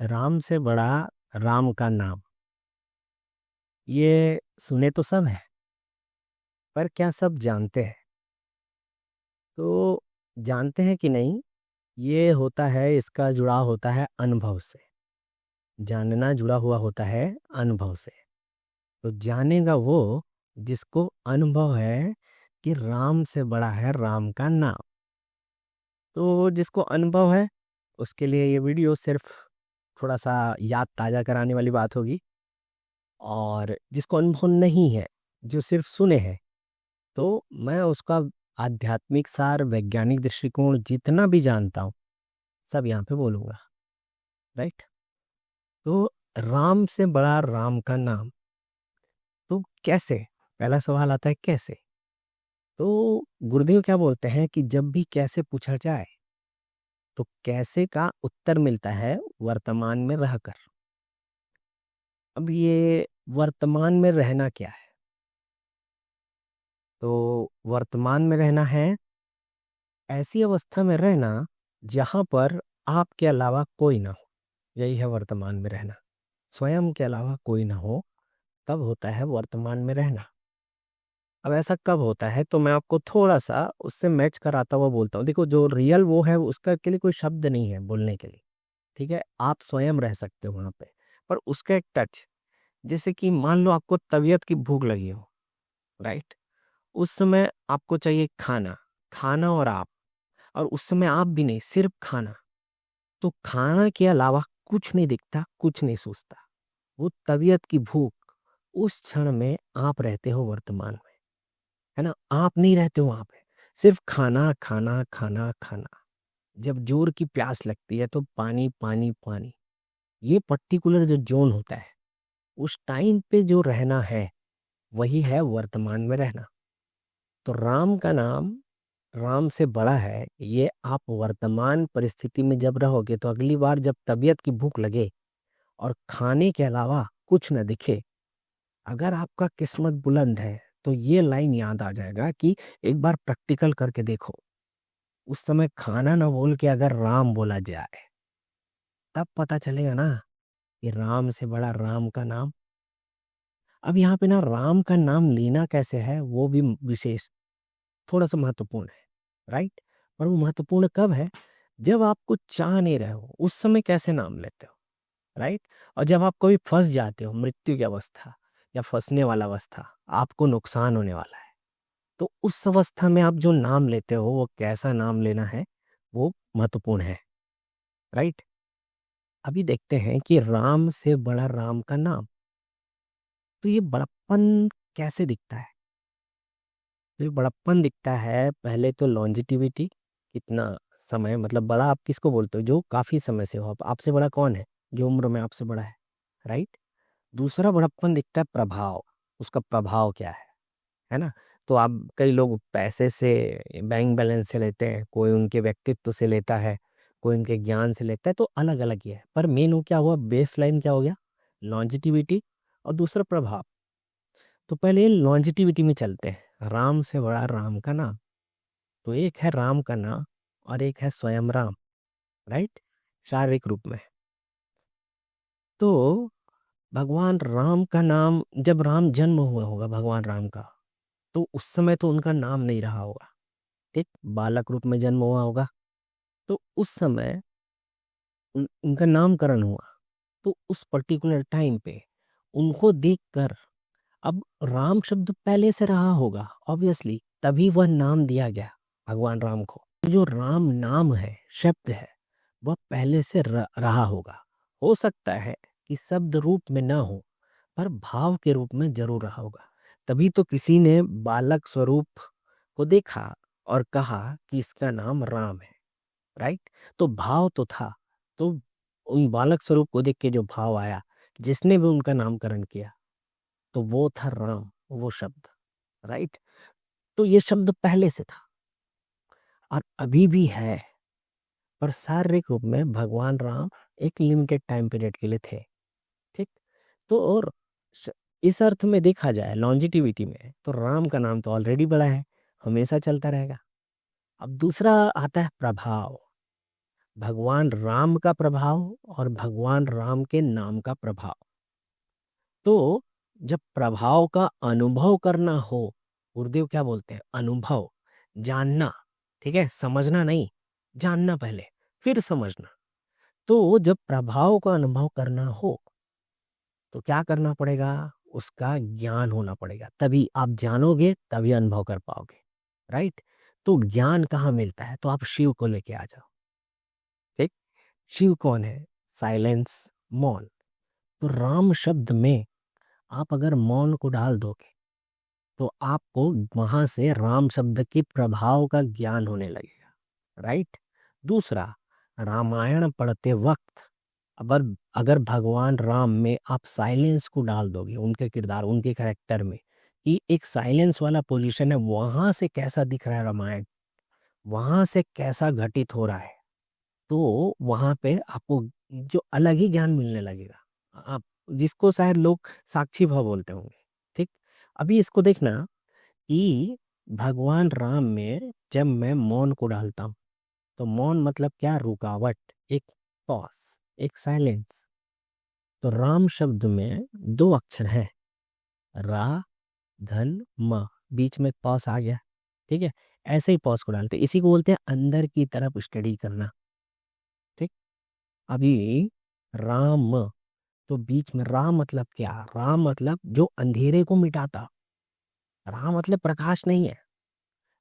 राम से बड़ा राम का नाम। ये सुने तो सब है, पर क्या सब जानते हैं? तो जानते हैं कि नहीं, ये होता है, इसका जुड़ाव होता है अनुभव से। जानना जुड़ा हुआ होता है अनुभव से। तो जानेगा वो जिसको अनुभव है कि राम से बड़ा है राम का नाम। तो जिसको अनुभव है उसके लिए ये वीडियो सिर्फ थोड़ा सा याद ताज़ा कराने वाली बात होगी। और जिसको अनुभव नहीं है, जो सिर्फ सुने हैं, तो मैं उसका आध्यात्मिक सार, वैज्ञानिक दृष्टिकोण जितना भी जानता हूँ सब यहाँ पे बोलूँगा। राइट। तो राम से बड़ा राम का नाम, तो कैसे? पहला सवाल आता है कैसे। तो गुरुदेव क्या बोलते हैं कि जब भी कैसे पूछा जाए तो कैसे का उत्तर मिलता है वर्तमान में रहकर। अब ये वर्तमान में रहना क्या है? तो वर्तमान में रहना है ऐसी अवस्था में रहना जहां पर आपके अलावा कोई ना हो। यही है वर्तमान में रहना। स्वयं के अलावा कोई ना हो, तब होता है वर्तमान में रहना। अब ऐसा कब होता है, तो मैं आपको थोड़ा सा उससे मैच कराता हुआ बोलता हूँ। देखो, जो रियल वो है उसका के लिए कोई शब्द नहीं है बोलने के लिए। ठीक है, आप स्वयं रह सकते हो वहां पे, पर उसका एक टच। जैसे कि मान लो आपको तबीयत की भूख लगी हो। राइट। उस समय आपको चाहिए खाना। खाना और उस समय आप भी नहीं, सिर्फ खाना। तो खाना के अलावा कुछ नहीं दिखता, कुछ नहीं सूझता। वो तबीयत की भूख, उस क्षण में आप रहते हो वर्तमान में। है ना, आप नहीं रहते हो वहां पे। सिर्फ खाना खाना खाना खाना। जब जोर की प्यास लगती है तो पानी पानी पानी। ये पर्टिकुलर जो जोन होता है, उस टाइम पे जो रहना है वही है वर्तमान में रहना। तो राम का नाम राम से बड़ा है। ये आप वर्तमान परिस्थिति में जब रहोगे तो अगली बार जब तबीयत की भूख लगे और खाने के अलावा कुछ न दिखे, अगर आपका किस्मत बुलंद है तो ये लाइन याद आ जाएगा कि एक बार प्रैक्टिकल करके देखो। उस समय खाना न बोल के अगर राम बोला जाए, तब पता चलेगा ना कि राम से बड़ा राम का नाम। अब यहाँ पे ना राम का नाम लेना कैसे है वो भी विशेष, थोड़ा सा महत्वपूर्ण है। राइट। पर वो महत्वपूर्ण कब है? जब आप कुछ चाह नहीं रहे हो उस समय कैसे नाम लेते हो। राइट। और जब आप कभी फंस जाते हो, मृत्यु की अवस्था या फंसने वाला अवस्था, आपको नुकसान होने वाला है, तो उस अवस्था में आप जो नाम लेते हो वो कैसा नाम लेना है, वो महत्वपूर्ण है। राइट। अभी देखते हैं कि राम से बड़ा राम का नाम। तो ये बड़प्पन कैसे दिखता है? तो ये बड़प्पन दिखता है पहले तो लॉन्जिटिविटी। कितना समय, मतलब बड़ा आप किसको बोलते हो? जो काफी समय से हो। आपसे बड़ा कौन है? जो उम्र में आपसे बड़ा है। राइट। दूसरा बड़प्पन दिखता है प्रभाव। उसका प्रभाव क्या है ना? तो आप, कई लोग पैसे से, बैंक बैलेंस से लेते हैं, कोई उनके व्यक्तित्व से लेता है, कोई उनके ज्ञान से लेता है, तो अलग अलग ही है। पर मेन वो क्या हुआ, बेस लाइन क्या हो गया? लॉन्जिटिविटी। और दूसरा प्रभाव। तो पहले लॉन्जिटिविटी में चलते हैं। राम से बड़ा राम का नाम। तो एक है राम का नाम और एक है स्वयं राम। राइट। शारीरिक रूप में। तो भगवान राम का नाम, जब राम जन्म हुआ होगा भगवान राम का, तो उस समय तो उनका नाम नहीं रहा होगा। ठीक, बालक रूप में जन्म हुआ होगा। तो उस समय उनका नामकरण हुआ। तो उस पर्टिकुलर टाइम पे उनको देखकर, अब राम शब्द पहले से रहा होगा ऑब्वियसली, तभी वह नाम दिया गया भगवान राम को। जो राम नाम है, शब्द है, वह पहले से रहा होगा। हो सकता है कि शब्द रूप में ना हो, पर भाव के रूप में जरूर रहा होगा। तभी तो किसी ने बालक स्वरूप को देखा और कहा कि इसका नाम राम है। राइट। तो भाव तो था। तो उन बालक स्वरूप को देख के जो भाव आया, जिसने भी उनका नामकरण किया, तो वो था राम, वो शब्द। राइट। तो ये शब्द पहले से था और अभी भी है, पर शारीरिक रूप में भगवान राम एक लिमिटेड टाइम पीरियड के लिए थे। ठीक। तो और श- इस अर्थ में देखा जाए लॉन्जिटिविटी में, तो राम का नाम तो ऑलरेडी बड़ा है, हमेशा चलता रहेगा। अब दूसरा आता है प्रभाव। भगवान राम का प्रभाव और भगवान राम के नाम का प्रभाव। तो जब प्रभाव का अनुभव करना हो, गुरुदेव क्या बोलते हैं? अनुभव, जानना। ठीक है, समझना नहीं, जानना पहले फिर समझना। तो जब प्रभाव का अनुभव करना हो तो क्या करना पड़ेगा? उसका ज्ञान होना पड़ेगा, तभी आप जानोगे, तभी अनुभव कर पाओगे। राइट? तो ज्ञान कहाँ मिलता है? तो आप शिव को लेके आ जाओ। ठीक? शिव कौन है? साइलेंस, मौन। तो राम शब्द में आप अगर मौन को डाल दोगे तो आपको वहां से राम शब्द के प्रभाव का ज्ञान होने लगेगा। राइट? दूसरा, रामायण पढ़ते वक्त अगर अगर भगवान राम में आप साइलेंस को डाल दोगे, उनके किरदार, उनके कैरेक्टर में, कि एक साइलेंस वाला पोजीशन है, वहां से कैसा दिख रहा है रामायण, वहां से कैसा घटित हो रहा है, तो वहां पे आपको जो अलग ही ज्ञान मिलने लगेगा, आप जिसको शायद लोग साक्षी भाव बोलते होंगे। ठीक? अभी इसको देखना कि भगवान राम में जब मैं मौन को डालता हूं, तो मौन मतलब क्या? रुकावट, एक पॉज, एक साइलेंस। तो राम शब्द में दो अक्षर है, रा, धन, म, बीच में पॉज आ गया। ठीक है, ऐसे ही पॉज को डालते, इसी को बोलते हैं अंदर की तरफ स्टडी करना। ठीक? अभी राम, तो बीच में राम मतलब क्या? राम मतलब जो अंधेरे को मिटाता। राम मतलब प्रकाश नहीं है,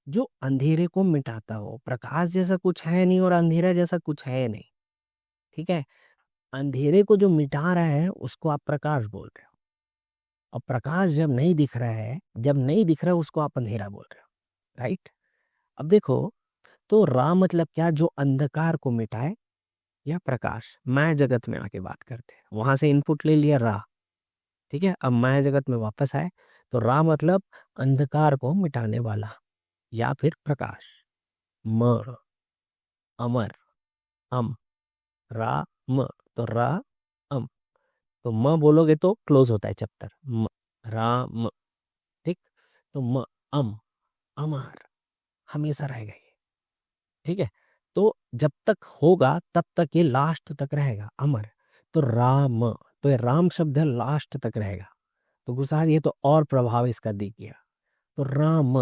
जो अंधेरे को मिटाता हो। प्रकाश जैसा कुछ है नहीं और अंधेरा जैसा कुछ है नहीं। ठीक है, अंधेरे को जो मिटा रहा है उसको आप प्रकाश बोल रहे हो, और प्रकाश जब नहीं दिख रहा है, जब नहीं दिख रहा है, उसको आप अंधेरा बोल रहे हो। राइट? अब देखो, तो रा मतलब क्या? जो अंधकार को मिटाए, या प्रकाश। मैं जगत में आके बात करते हैं, वहां से इनपुट ले लिया रा। ठीक है, अब मैं जगत में वापस आए, तो रा मतलब अंधकार को मिटाने वाला या फिर प्रकाश। म, अमर, अम, रा, म, तो रा, अम। तो म बोलोगे तो क्लोज होता है चैप्टर, म, राम। ठीक? तो म, अम, अमर, हमेशा रहेगा ये। ठीक है, तो जब तक होगा तब तक ये लास्ट तक रहेगा, अमर। तो राम, तो ये राम शब्द है, लास्ट तक रहेगा। तो गुसार, ये तो और प्रभाव इसका दिख गया। तो राम,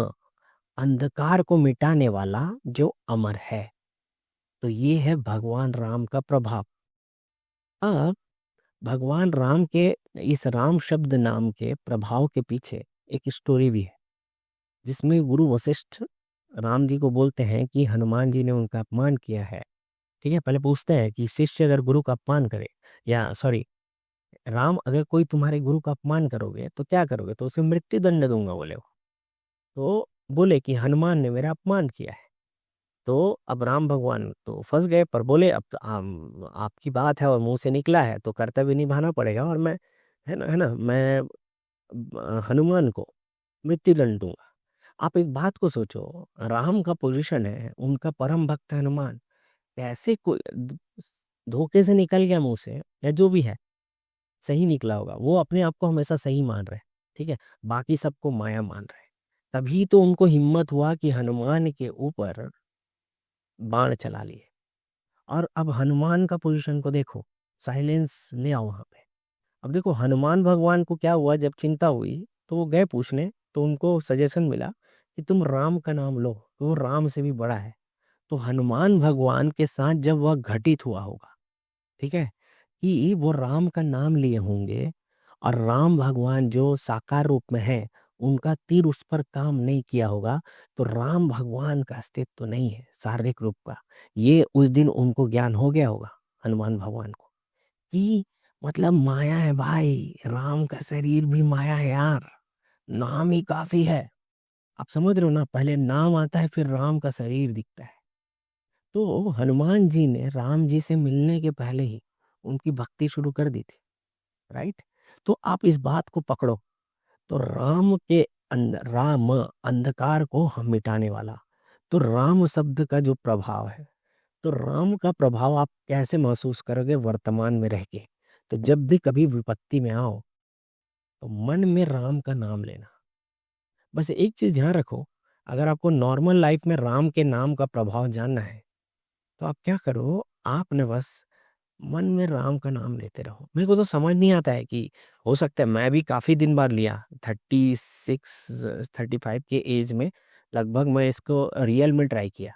अंधकार को मिटाने वाला जो अमर है। तो ये है भगवान राम का प्रभाव। अब भगवान राम के इस राम शब्द नाम के प्रभाव के पीछे एक स्टोरी भी है, जिसमें गुरु वशिष्ठ राम जी को बोलते हैं कि हनुमान जी ने उनका अपमान किया है। ठीक है, पहले पूछते हैं कि शिष्य अगर गुरु का अपमान करे, या सॉरी, राम अगर कोई तुम्हारे गुरु का अपमान करोगे तो क्या करोगे? तो उसे मृत्यु दंड दूंगा, बोले वो। तो बोले कि हनुमान ने मेरा अपमान किया है। तो अब राम भगवान तो फंस गए, पर बोले अब तो आपकी बात है और मुंह से निकला है तो कर्तव्य निभाना पड़ेगा, और मैं, है ना, मैं हनुमान को मृत्यु दंड दूंगा। आप एक बात को सोचो, राम का पोजीशन है, उनका परम भक्त है हनुमान, कैसे कोई धोखे से निकल गया मुंह से, या जो भी है सही निकला होगा, वो अपने आप को हमेशा सही मान रहे हैं। ठीक है, बाकी सबको माया मान रहे हैं। तभी तो उनको हिम्मत हुआ कि हनुमान के ऊपर बाण चला लिए। और अब हनुमान का पोजीशन को देखो, साइलेंस ले आओ वहां पे। अब देखो, हनुमान भगवान को क्या हुआ, जब चिंता हुई तो वो गए पूछने, तो उनको सजेशन मिला कि तुम राम का नाम लो, तो वो राम से भी बड़ा है। तो हनुमान भगवान के साथ जब वह घटित हुआ होगा, ठीक है, कि वो राम का नाम लिए होंगे, और राम भगवान जो साकार रूप में है, उनका तीर उस पर काम नहीं किया होगा, तो राम भगवान का अस्तित्व तो नहीं है शारीरिक रूप का। ये उस दिन उनको ज्ञान हो गया होगा, हनुमान भगवान को, कि मतलब माया है भाई, राम का शरीर भी माया है यार, नाम ही काफी है। आप समझ रहे हो ना, पहले नाम आता है, फिर राम का शरीर दिखता है। तो हनुमान जी ने राम जी से मिलने के पहले ही उनकी भक्ति शुरू कर दी थी। राइट? तो आप इस बात को पकड़ो, तो राम के अंदर, राम अंधकार को हम मिटाने वाला। तो राम शब्द का जो प्रभाव है, तो राम का प्रभाव आप कैसे महसूस करोगे वर्तमान में रह के? तो जब भी कभी विपत्ति में आओ, तो मन में राम का नाम लेना। बस एक चीज ध्यान रखो, अगर आपको नॉर्मल लाइफ में राम के नाम का प्रभाव जानना है, तो आप क्या करो, आपने बस मन में राम का नाम लेते रहो। मेरे को तो समझ नहीं आता है कि हो सकता है मैं भी काफी दिन बाद लिया, 36 35 के एज में लगभग मैं इसको रियल में ट्राई किया।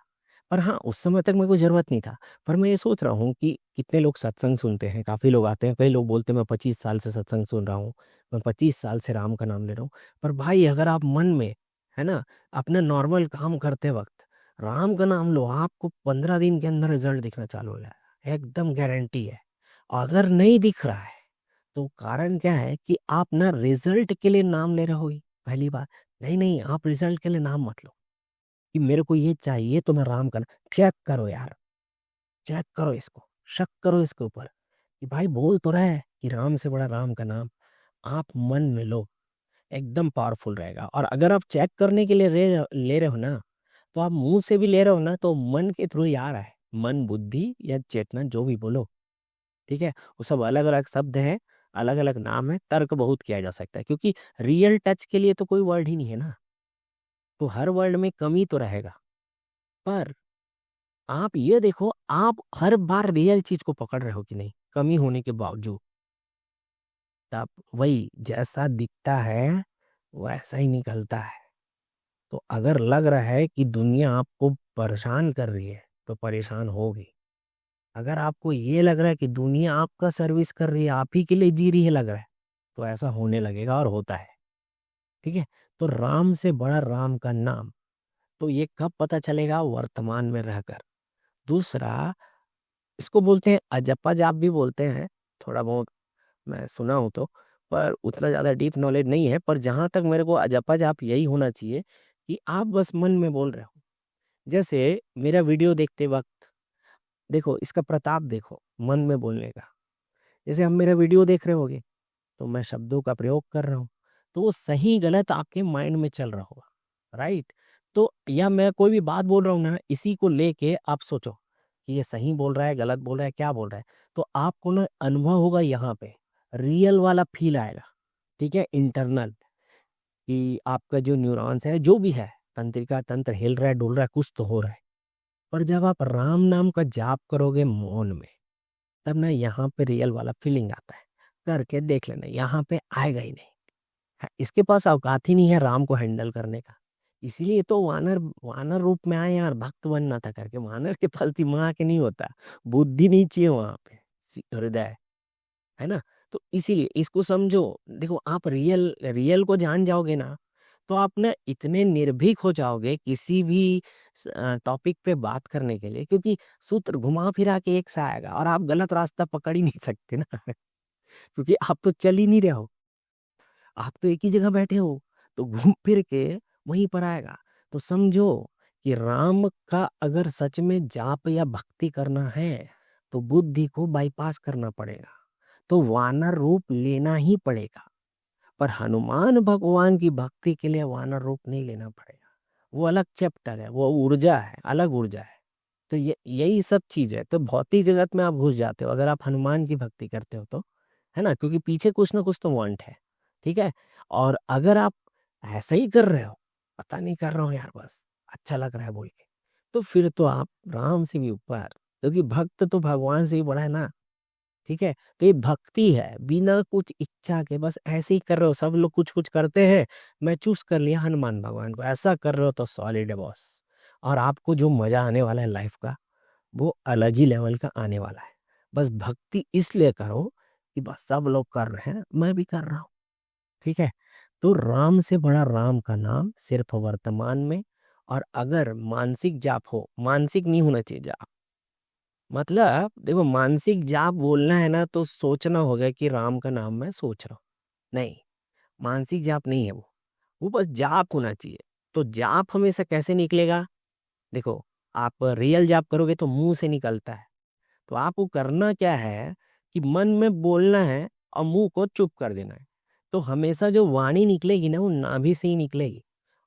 पर हाँ, उस समय तक मेरे को जरूरत नहीं था। पर मैं ये सोच रहा हूँ कि कितने लोग सत्संग सुनते हैं, काफी लोग आते हैं, कई लोग बोलते हैं मैं 25 साल से सत्संग सुन रहा हूँ, मैं 25 साल से राम का नाम ले रहा हूँ। पर भाई अगर आप मन में, है ना, अपना नॉर्मल काम करते वक्त राम का नाम लो, आपको 15 दिन के अंदर रिजल्ट दिखना चालू हो जाएगा, एकदम गारंटी है। अगर नहीं दिख रहा है तो कारण क्या है कि आप ना रिजल्ट के लिए नाम ले रहे हो। पहली बात, नहीं नहीं, आप रिजल्ट के लिए नाम मत लो कि मेरे को ये चाहिए तो मैं राम का चेक करो यार, चेक करो इसको, शक करो इसके ऊपर कि भाई बोल तो रहा है कि राम से बड़ा राम का नाम। आप मन में लो, एकदम पावरफुल रहेगा। और अगर आप चेक करने के लिए ले रहे हो ना, तो आप मुंह से भी ले रहे हो ना, तो मन के थ्रू ही आ रहा है, मन बुद्धि या चेतना जो भी बोलो, ठीक है, वो सब अलग अलग शब्द है, अलग अलग नाम है, तर्क बहुत किया जा सकता है, क्योंकि रियल टच के लिए तो कोई वर्ड ही नहीं है ना, तो हर वर्ड में कमी तो रहेगा। पर आप ये देखो, आप हर बार रियल चीज को पकड़ रहे हो कि नहीं, कमी होने के बावजूद। तब वही जैसा दिखता है वैसा ही निकलता है। तो अगर लग रहा है कि दुनिया आपको परेशान कर रही है तो परेशान होगी। अगर आपको ये लग रहा है कि दुनिया आपका सर्विस कर रही है, आप ही के लिए जी रही है लग रहा है, तो ऐसा होने लगेगा और होता है। ठीक है, तो राम से बड़ा राम का नाम, तो ये कब पता चलेगा, वर्तमान में रहकर। दूसरा, इसको बोलते हैं अजपा जाप भी बोलते हैं, थोड़ा बहुत मैं सुना हूं तो, पर उतना ज्यादा डीप नॉलेज नहीं है। पर जहां तक मेरे को अजपा जाप यही होना चाहिए कि आप बस मन में बोल रहे हो। जैसे मेरा वीडियो देखते वक्त देखो, इसका प्रताप देखो मन में बोलने का। जैसे हम मेरा वीडियो देख रहे होगे तो मैं शब्दों का प्रयोग कर रहा हूँ, तो वो सही गलत आपके माइंड में चल रहा होगा, राइट। तो या मैं कोई भी बात बोल रहा हूँ ना, इसी को लेके आप सोचो कि ये सही बोल रहा है, गलत बोल रहा है, क्या बोल रहा है। तो आपको ना अनुभव होगा, यहाँ पे रियल वाला फील आएगा, ठीक है, इंटरनल, कि आपका जो न्यूरॉन्स है, जो भी है, तंत्रिका तंत्र हिल रहा है, डुल रहा है, कुछ तो हो रहा है। पर जब आप राम नाम का जाप करोगे मौन में, तब ना यहाँ पे रियल वाला फीलिंग आता है। करके देख लेना, यहाँ पे आएगा ही नहीं। इसके पास औकात ही नहीं है राम को हैंडल करने का। इसीलिए तो वानर वानर रूप में आए यार, भक्त बनना था करके। वानर के पास दिमाग नहीं होता, बुद्धि नहीं चाहिए वहां पे, हृदय, है ना। तो इसीलिए इसको समझो। देखो, आप रियल रियल को जान जाओगे ना, तो आप ना इतने निर्भीक हो जाओगे किसी भी टॉपिक पे बात करने के लिए, क्योंकि सूत्र घुमा फिरा के एक सा आएगा और आप गलत रास्ता पकड़ ही नहीं सकते ना क्योंकि आप तो चल ही नहीं रहे हो, आप तो एक ही जगह बैठे हो, तो घूम फिर के वहीं पर आएगा। तो समझो कि राम का अगर सच में जाप या भक्ति करना है, तो बुद्धि को बाईपास करना पड़ेगा, तो वानर रूप लेना ही पड़ेगा। पर हनुमान भगवान की भक्ति के लिए वानर रूप नहीं लेना पड़ेगा, वो अलग चैप्टर है, वो ऊर्जा है, अलग ऊर्जा है। तो ये यही सब चीज है। तो भौतिक जगत में आप घुस जाते हो अगर आप हनुमान की भक्ति करते हो तो, है ना, क्योंकि पीछे कुछ ना कुछ तो वांट है, ठीक है। और अगर आप ऐसा ही कर रहे हो, पता नहीं कर रहा हूँ यार, बस अच्छा लग रहा है बोल के, तो फिर तो आप राम से भी ऊपर, क्योंकि भक्त तो भगवान से ही बड़ा है ना, ठीक है। तो ये भक्ति है, बिना कुछ इच्छा के, बस ऐसे ही कर रहे हो। सब लोग कुछ कुछ करते हैं, मैं चूज कर लिया हनुमान भगवान को, ऐसा कर रहे हो तो सॉलिड है बॉस। और आपको जो मजा आने वाला है लाइफ का, वो अलग ही लेवल का आने वाला है। बस भक्ति इसलिए करो कि बस सब लोग कर रहे हैं, मैं भी कर रहा हूँ, ठीक है। तो राम से बड़ा राम का नाम सिर्फ वर्तमान में। और अगर मानसिक जाप हो, मानसिक नहीं होना चाहिए जाप, मतलब देखो, मानसिक जाप बोलना है ना, तो सोचना होगा कि राम का नाम मैं सोच रहा हूँ, नहीं, मानसिक जाप नहीं है वो बस जाप होना चाहिए। तो जाप हमेशा कैसे निकलेगा, देखो, आप रियल जाप करोगे तो मुंह से निकलता है। तो आपको करना क्या है कि मन में बोलना है और मुंह को चुप कर देना है। तो हमेशा जो वाणी निकलेगी ना, वो नाभि से ही निकलेगी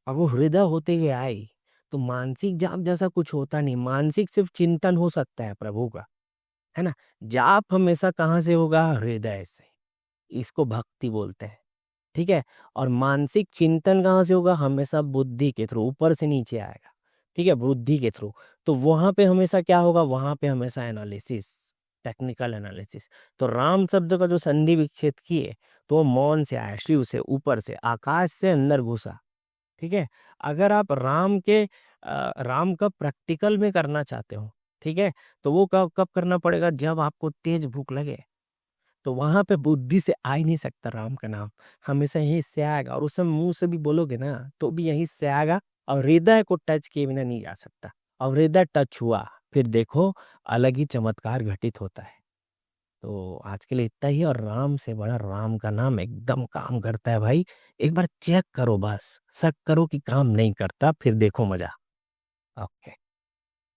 और वो हृदय होते हुए आएगी। तो मानसिक जाप जैसा कुछ होता नहीं, मानसिक सिर्फ चिंतन हो सकता है प्रभु का, है ना। जाप हमेशा कहाँ से होगा, हृदय से, इसको भक्ति बोलते हैं, ठीक है। और मानसिक चिंतन कहाँ से होगा, हमेशा बुद्धि के थ्रू, ऊपर से नीचे आएगा। ठीक है, बुद्धि के थ्रू। तो वहां पे हमेशा क्या होगा, वहां पे हमेशा एनालिसिस, टेक्निकल एनालिसिस। तो राम शब्द का जो संधि विच्छेद किए, तो वो मौन से आया, शिव से, ऊपर से, आकाश से अंदर घुसा। ठीक है। अगर आप राम का प्रैक्टिकल में करना चाहते हो, ठीक है, तो वो कब कब करना पड़ेगा, जब आपको तेज भूख लगे। तो वहां पे बुद्धि से आ ही नहीं सकता राम का नाम, हमेशा यहीं से आएगा। और उस समय मुंह से भी बोलोगे ना, तो भी यहीं से आएगा। और हृदय को टच किए बिना नहीं जा सकता। और हृदय टच हुआ, फिर देखो अलग ही चमत्कार घटित होता है। तो आज के लिए इतना ही। और राम से बड़ा राम का नाम एकदम काम करता है भाई। एक बार चेक करो, बस शक करो कि काम नहीं करता, फिर देखो मजा। ओके।